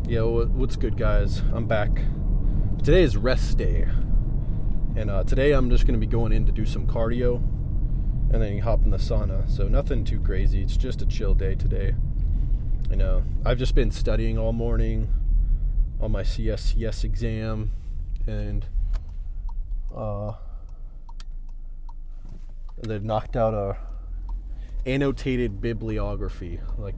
Yo, what's good, guys? I'm back. Today is rest day, and today I'm just gonna be going in to do some cardio, and then hop in the sauna. So nothing too crazy. It's just a chill day today. I've just been studying all morning on my CSCS exam, and they knocked out a annotated bibliography, like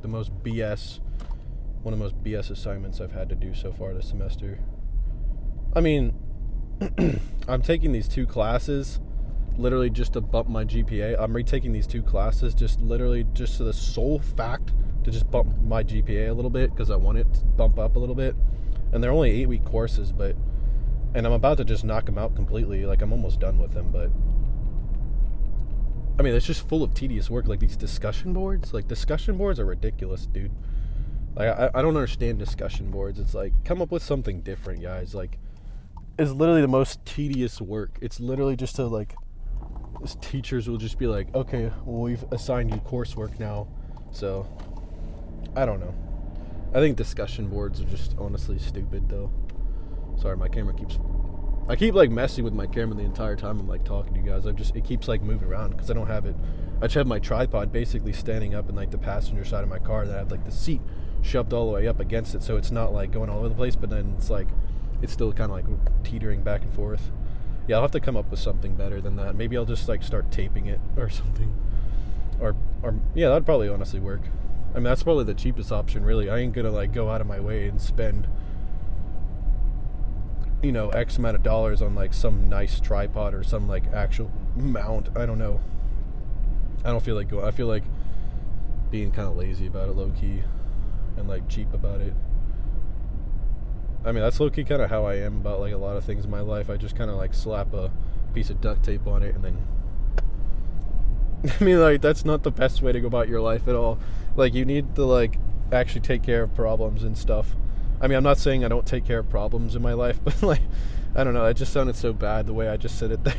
one of the most BS assignments I've had to do so far this semester. I mean, I'm taking these two classes literally just to bump my GPA. I'm retaking these two classes just to the sole fact to just bump my GPA a little bit, because I want it to bump up a little bit. And they're only 8-week courses, and I'm about to just knock them out completely. Like, I'm almost done with them, but I mean, it's just full of tedious work. Like, these discussion boards are ridiculous, dude. Like, I don't understand discussion boards. It's like, come up with something different, guys. Like, it's literally the most tedious work. It's literally just to, like, teachers will just be like, okay, well, we've assigned you coursework now. So, I don't know. I think discussion boards are just honestly stupid, though. Sorry, my camera I keep, like, messing with my camera the entire time I'm, like, talking to you guys. It keeps, like, moving around because I don't have it. I just have my tripod basically standing up in, like, the passenger side of my car, and I have, like, the seat shoved all the way up against it, so it's not, like, going all over the place, but then it's, like, it's still kind of, like, teetering back and forth. Yeah, I'll have to come up with something better than that. Maybe I'll just, like, start taping it or something. Or yeah, that'd probably honestly work. I mean, that's probably the cheapest option, really. I ain't gonna, like, go out of my way and spend, X amount of dollars on, like, some nice tripod or some, like, actual mount. I don't know. I don't feel like I feel like being kind of lazy about it, low-key, and, like, cheap about it. I mean, that's low-key kind of how I am about, like, a lot of things in my life. I just kind of, like, slap a piece of duct tape on it and then I mean, like, that's not the best way to go about your life at all. Like, you need to, like, actually take care of problems and stuff. I mean, I'm not saying I don't take care of problems in my life, but, like, I don't know, it just sounded so bad the way I just said it there.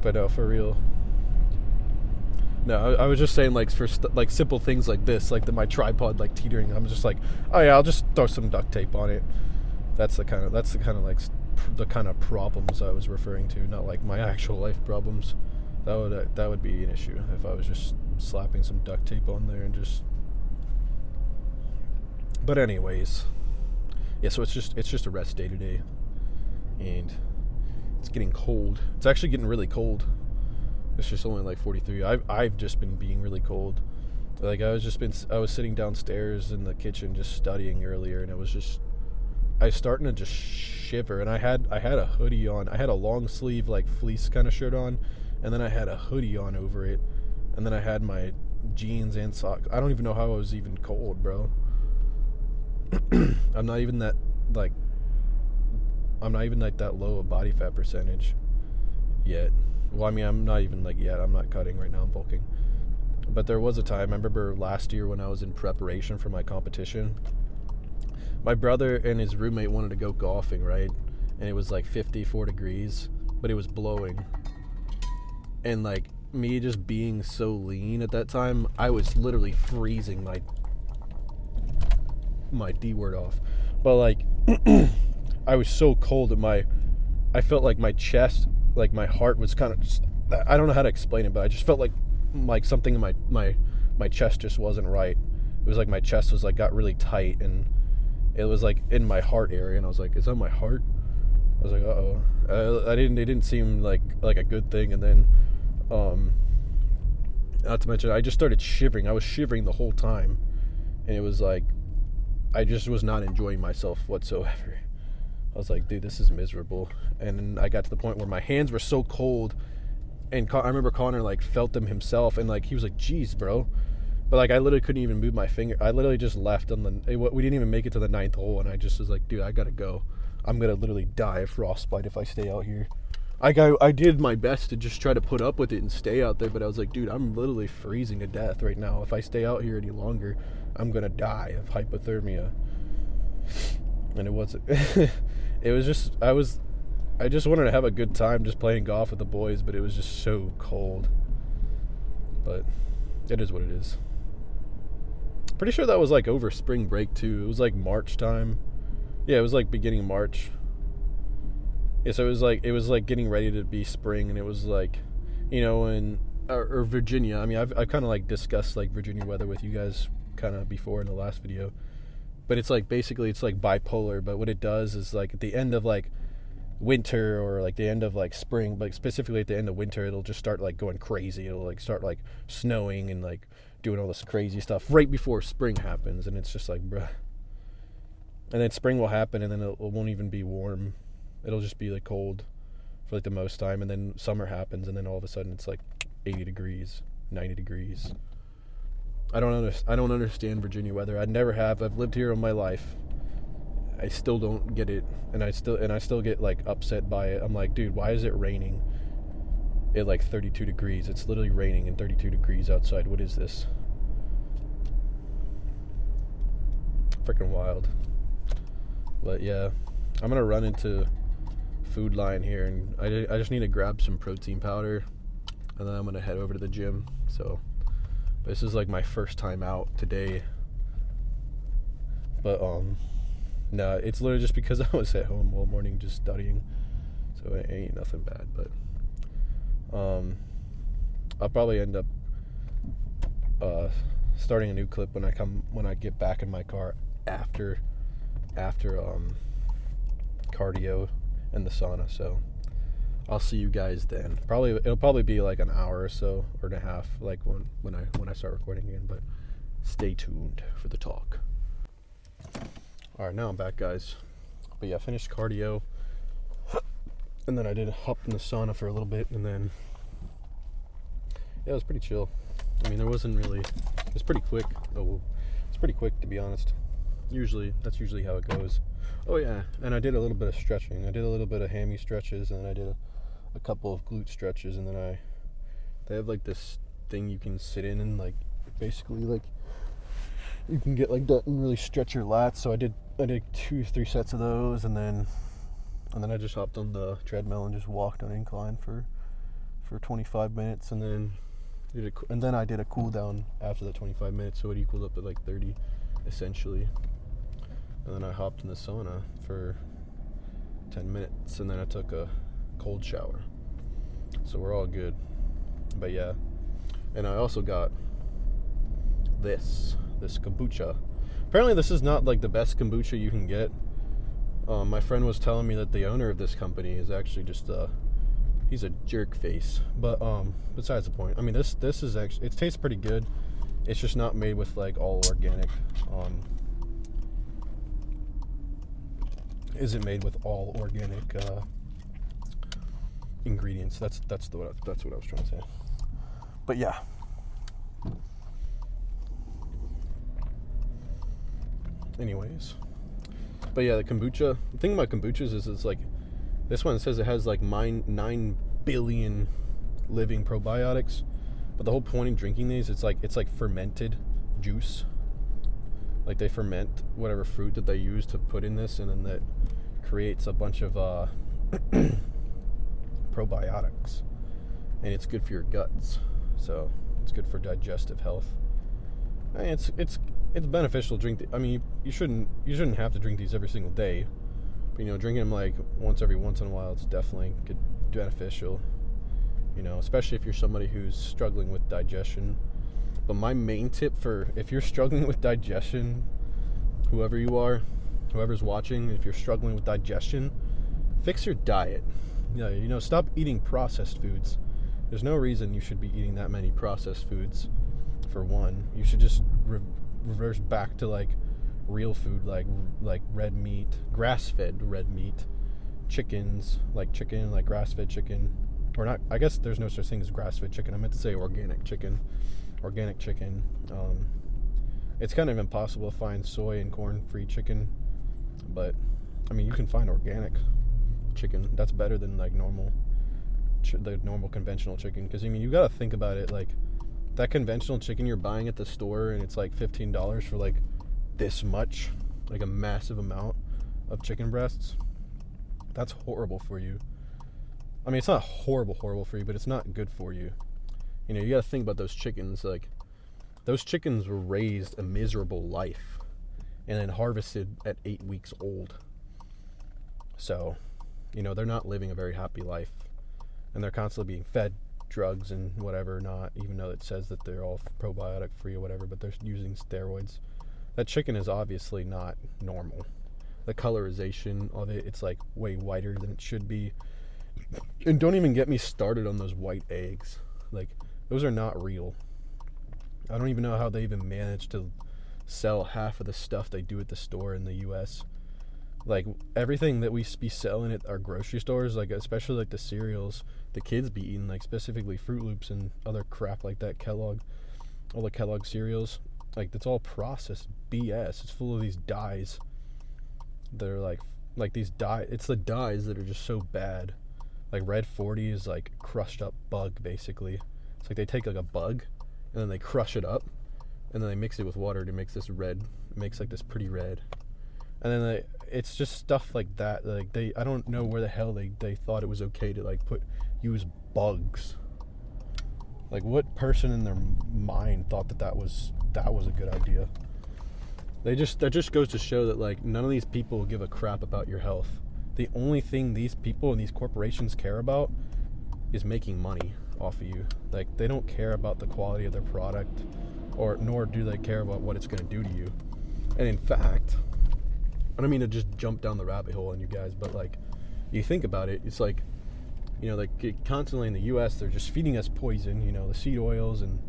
But no, for real. No, I was just saying, like, for like simple things like this, like my tripod, like, teetering. I'm just like, oh yeah, I'll just throw some duct tape on it. That's the kind of like the kind of problems I was referring to, not like my actual life problems. That would be an issue if I was just slapping some duct tape on there and just. But anyways, yeah. So it's just a rest day today, and it's getting cold. It's actually getting really cold. It's just only like 43. I've just been being really cold. Like, I was sitting downstairs in the kitchen just studying earlier, and I was starting to just shiver. And I had a hoodie on. I had a long sleeve, like, fleece kind of shirt on, and then I had a hoodie on over it, and then I had my jeans and socks. I don't even know how I was even cold, bro. I'm not even that low a body fat percentage yet. Well, I mean, I'm not even, like, yet. I'm not cutting right now. I'm bulking. But there was a time, I remember last year when I was in preparation for my competition, my brother and his roommate wanted to go golfing, right? And it was like 54 degrees, but it was blowing. And, like, me just being so lean at that time, I was literally freezing my D word off. But, like, I was so cold that I felt like my chest, like, my heart was kind of just, I don't know how to explain it, but I just felt like something in my chest just wasn't right. It was like my chest was, like, got really tight, and it was, like, in my heart area, and I was like, is that my heart? I was like, uh-oh. It didn't seem like a good thing. And then not to mention, I just started shivering. I was shivering the whole time, and it was like I just was not enjoying myself whatsoever. I was like, dude, this is miserable. And then I got to the point where my hands were so cold, and I remember Connor, like, felt them himself, and, like, he was like, geez, bro. But, like, I literally couldn't even move my finger. I literally just left we didn't even make it to the 9th hole, and I just was like, dude, I gotta go. I'm gonna literally die of frostbite if I stay out here. I did my best to just try to put up with it and stay out there, but I was like, dude, I'm literally freezing to death right now. If I stay out here any longer, I'm gonna die of hypothermia. And it wasn't. It was just, I just wanted to have a good time just playing golf with the boys, but it was just so cold. But it is what it is. Pretty sure that was like over spring break too. It was like March time. Yeah, it was like beginning of March. Yeah, so it was like getting ready to be spring, and it was like, you know, or Virginia. I mean, I've kind of like discussed like Virginia weather with you guys kind of before in the last video, but it's like basically it's like bipolar. But what it does is like at the end of like winter or like the end of like spring, like specifically at the end of winter, it'll just start like going crazy. It'll like start like snowing and like doing all this crazy stuff right before spring happens, and it's just like bruh. And then spring will happen, and then it won't even be warm. It'll just be like cold for like the most time, and then summer happens, and then all of a sudden it's like 80 degrees, 90 degrees. I don't understand Virginia weather. I never have. I've lived here all my life. I still don't get it, and I still get like upset by it. I'm like, dude, why is it raining at like 32 degrees? It's literally raining and 32 degrees outside. What is this? Freaking wild. But yeah, I'm gonna run into Food Line here, and I just need to grab some protein powder, and then I'm gonna head over to the gym. So this is like my first time out today, but no, it's literally just because I was at home all morning just studying, so it ain't nothing bad. But I'll probably end up starting a new clip when I get back in my car after cardio and the sauna. So I'll see you guys then. It'll probably be like an hour or so, or and a half, like when I start recording again. But stay tuned for the talk. All right, now I'm back, guys. But yeah, I finished cardio, and then I did hop in the sauna for a little bit, and then yeah, it was pretty chill. I mean, there wasn't really. It was pretty quick. It's pretty quick, to be honest. That's usually how it goes. Oh yeah, and I did a little bit of stretching. I did a little bit of hammy stretches, and then I did a couple of glute stretches, and then they have like this thing you can sit in, and like basically like you can get like that and really stretch your lats. So I did 2-3 sets of those, and then I just hopped on the treadmill and just walked on incline for 25 minutes, and then I did a cool down after the 25 minutes, so it equaled up to like 30 essentially. And then I hopped in the sauna for 10 minutes, and then I took a cold shower. So we're all good. But yeah, and I also got this kombucha. Apparently this is not like the best kombucha you can get. My friend was telling me that the owner of this company is actually just he's a jerk face. But besides the point, I mean this is actually, it tastes pretty good. It's just not made with like all organic. Isn't made with all organic ingredients. That's what I was trying to say. But yeah. Anyways. But yeah, the kombucha. The thing about kombuchas is it's like, this one says it has like 9 billion living probiotics. But the whole point in drinking these, it's like fermented juice. Like they ferment whatever fruit that they use to put in this, and then that creates a bunch of probiotics, and it's good for your guts. So it's good for digestive health. I mean, it's beneficial to drink. I mean, you shouldn't have to drink these every single day, but drinking them like every once in a while, it's definitely good, beneficial. Especially if you're somebody who's struggling with digestion. But my main tip for if you're struggling with digestion, whoever you are, whoever's watching, if you're struggling with digestion, fix your diet. Stop eating processed foods. There's no reason you should be eating that many processed foods. For one, you should just reverse back to like real food, like red meat, grass-fed red meat, chickens, like grass-fed chicken, or not. I guess there's no such thing as grass-fed chicken. I meant to say organic chicken. It's kind of impossible to find soy and corn-free chicken, but I mean you can find organic chicken. That's better than like the normal conventional chicken, because I mean you gotta think about it, like that conventional chicken you're buying at the store, and it's like $15 for like this much, like a massive amount of chicken breasts. That's horrible for you. I mean, it's not horrible for you, but it's not good for you. You gotta think about those chickens. Like, those chickens were raised a miserable life and then harvested at 8 weeks old. So, they're not living a very happy life, and they're constantly being fed drugs and whatever, not even though it says that they're all probiotic free or whatever, but they're using steroids. That chicken is obviously not normal. The colorization of it, it's like way whiter than it should be. And don't even get me started on those white eggs. Like, those are not real. I don't even know how they even manage to sell half of the stuff they do at the store in the US. Like, everything that we be selling at our grocery stores, like especially like the cereals the kids be eating, like specifically Fruit Loops and other crap like that, all the Kellogg cereals, like that's all processed BS. It's full of these dyes that are like these dye. It's the dyes that are just so bad. Like Red 40 is like crushed up bug basically. It's like they take like a bug and then they crush it up and then they mix it with water to make this red. It makes like this pretty red. And then it's just stuff like that. Like I don't know where the hell they thought it was okay to like use bugs. Like what person in their mind thought that was a good idea? That just goes to show that like none of these people give a crap about your health. The only thing these people and these corporations care about is making money off of you. Like they don't care about the quality of their product, nor do they care about what it's going to do to you. And in fact, I don't mean to just jump down the rabbit hole on you guys, but like you think about it, it's like, like constantly in the US they're just feeding us poison, the seed oils and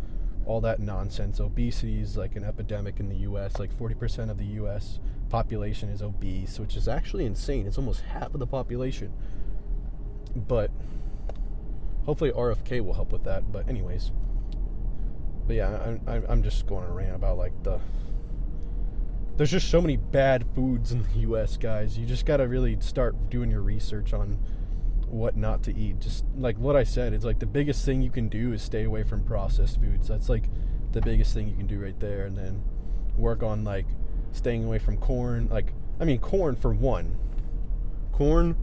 all that nonsense. Obesity is like an epidemic in the US. Like 40% of the US population is obese, which is actually insane. It's almost half of the population. But hopefully RFK will help with that. But anyways, yeah, I'm just going to rant about like there's just so many bad foods in the US, guys. You just got to really start doing your research on what not to eat. Just like what I said, it's like the biggest thing you can do is stay away from processed foods. That's like the biggest thing you can do right there. And then work on like staying away from corn. Like, I mean, corn for one. Corn,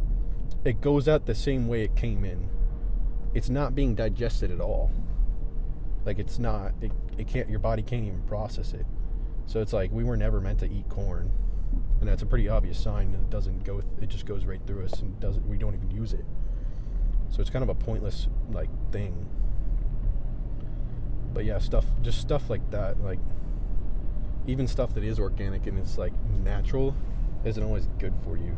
it goes out the same way it came in. It's not being digested at all. Like it's not, it can't, your body can't even process it. So it's like we were never meant to eat corn, and that's a pretty obvious sign that it doesn't go. It just goes right through us and we don't even use it. So it's kind of a pointless like thing. But yeah, stuff like that, like even stuff that is organic and is like natural, isn't always good for you.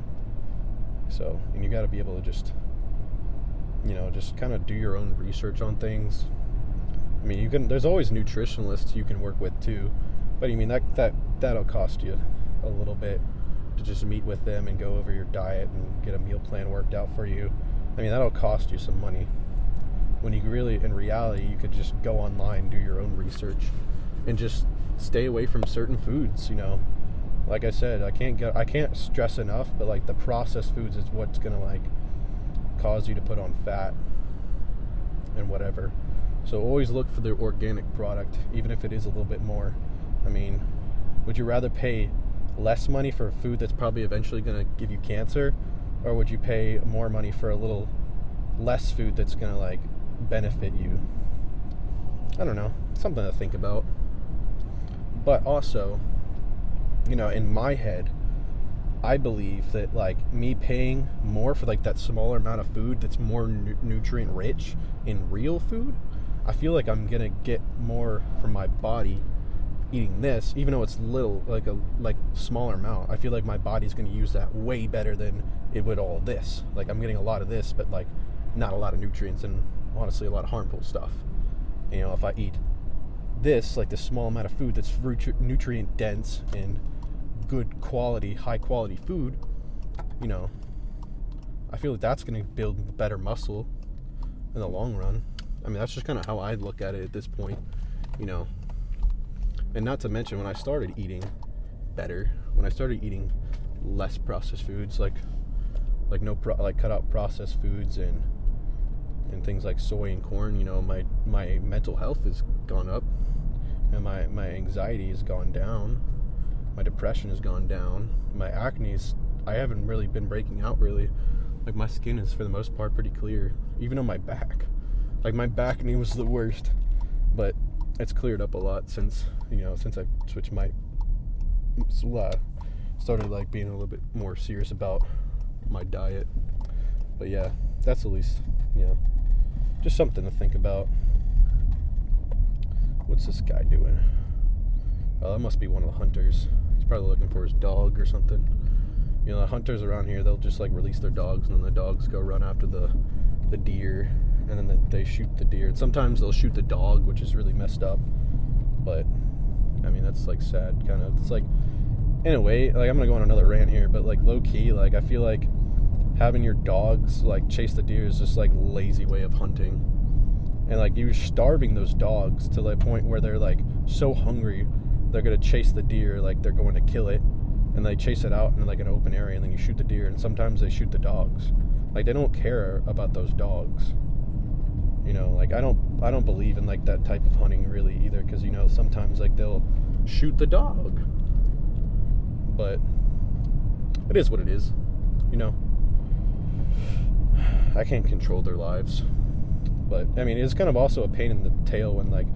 So, and you got to be able to just kind of do your own research on things. I mean, there's always nutritionalists you can work with too. But I mean, that'll cost you a little bit to just meet with them and go over your diet and get a meal plan worked out for you. I mean, that'll cost you some money. When you really, in reality, you could just go online, do your own research, and just stay away from certain foods. Like I said, I can't stress enough, but like the processed foods is what's gonna like cause you to put on fat and whatever. So always look for the organic product, even if it is a little bit more. I mean, would you rather pay less money for food that's probably eventually going to give you cancer, or would you pay more money for a little less food that's going to like benefit you? I don't know, something to think about. But also, in my head, I believe that like me paying more for like that smaller amount of food that's more nutrient rich in real food, I feel like I'm going to get more from my body eating this, even though it's little, like smaller amount. I feel like my body's going to use that way better than it would all this. Like I'm getting a lot of this, but like not a lot of nutrients and honestly a lot of harmful stuff. If I eat this, like this small amount of food that's nutrient dense and good quality, high quality food, I feel like that's going to build better muscle in the long run. I mean, that's just kind of how I look at it at this point, And not to mention, when I started eating better, when I started eating less processed foods, like cut out processed foods and things like soy and corn, my mental health has gone up, and my anxiety has gone down, my depression has gone down, my acne's, I haven't really been breaking out really. Like my skin is for the most part pretty clear, even on my back. Like my back knee was the worst, but it's cleared up a lot since I switched my started like being a little bit more serious about my diet. But yeah, that's at least just something to think about. What's this guy doing? Oh, that must be one of the hunters. He's probably looking for his dog or something. The hunters around here, they'll just like release their dogs, and then the dogs go run after the deer, and then they shoot the deer. And sometimes they'll shoot the dog, which is really messed up. But I mean, that's like sad, kind of. It's like, in a way, like I'm gonna go on another rant here, but like low key, like I feel like having your dogs like chase the deer is just like lazy way of hunting, and like you're starving those dogs to the point where they're like so hungry they're gonna chase the deer, like they're going to kill it, and they chase it out in like an open area, and then you shoot the deer, and sometimes they shoot the dogs. Like they don't care about those dogs. Like I don't believe in like that type of hunting really either, because sometimes like they'll shoot the dog. But it is what it is. I can't control their lives. But I mean, it's kind of also a pain in the tail when like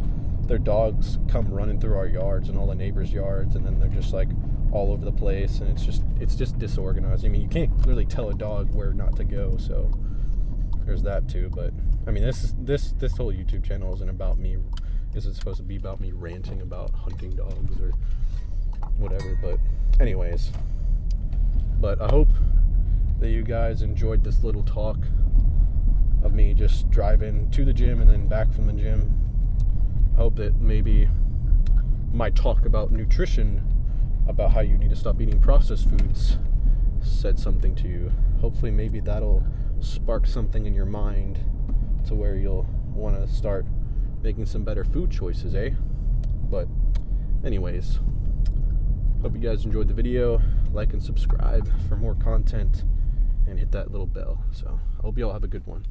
their dogs come running through our yards and all the neighbors' yards, and then they're just like all over the place, and it's just disorganized. I mean, you can't clearly tell a dog where not to go, so there's that too. But I mean, this whole YouTube channel isn't about me. This is supposed to be about me ranting about hunting dogs or whatever. But anyways, but I hope that you guys enjoyed this little talk of me just driving to the gym and then back from the gym. I hope that maybe my talk about nutrition, about how you need to stop eating processed foods, said something to you. Hopefully maybe that'll spark something in your mind to where you'll want to start making some better food choices, eh? But anyways, hope you guys enjoyed the video. Like and subscribe for more content, and hit that little bell. So I hope you all have a good one.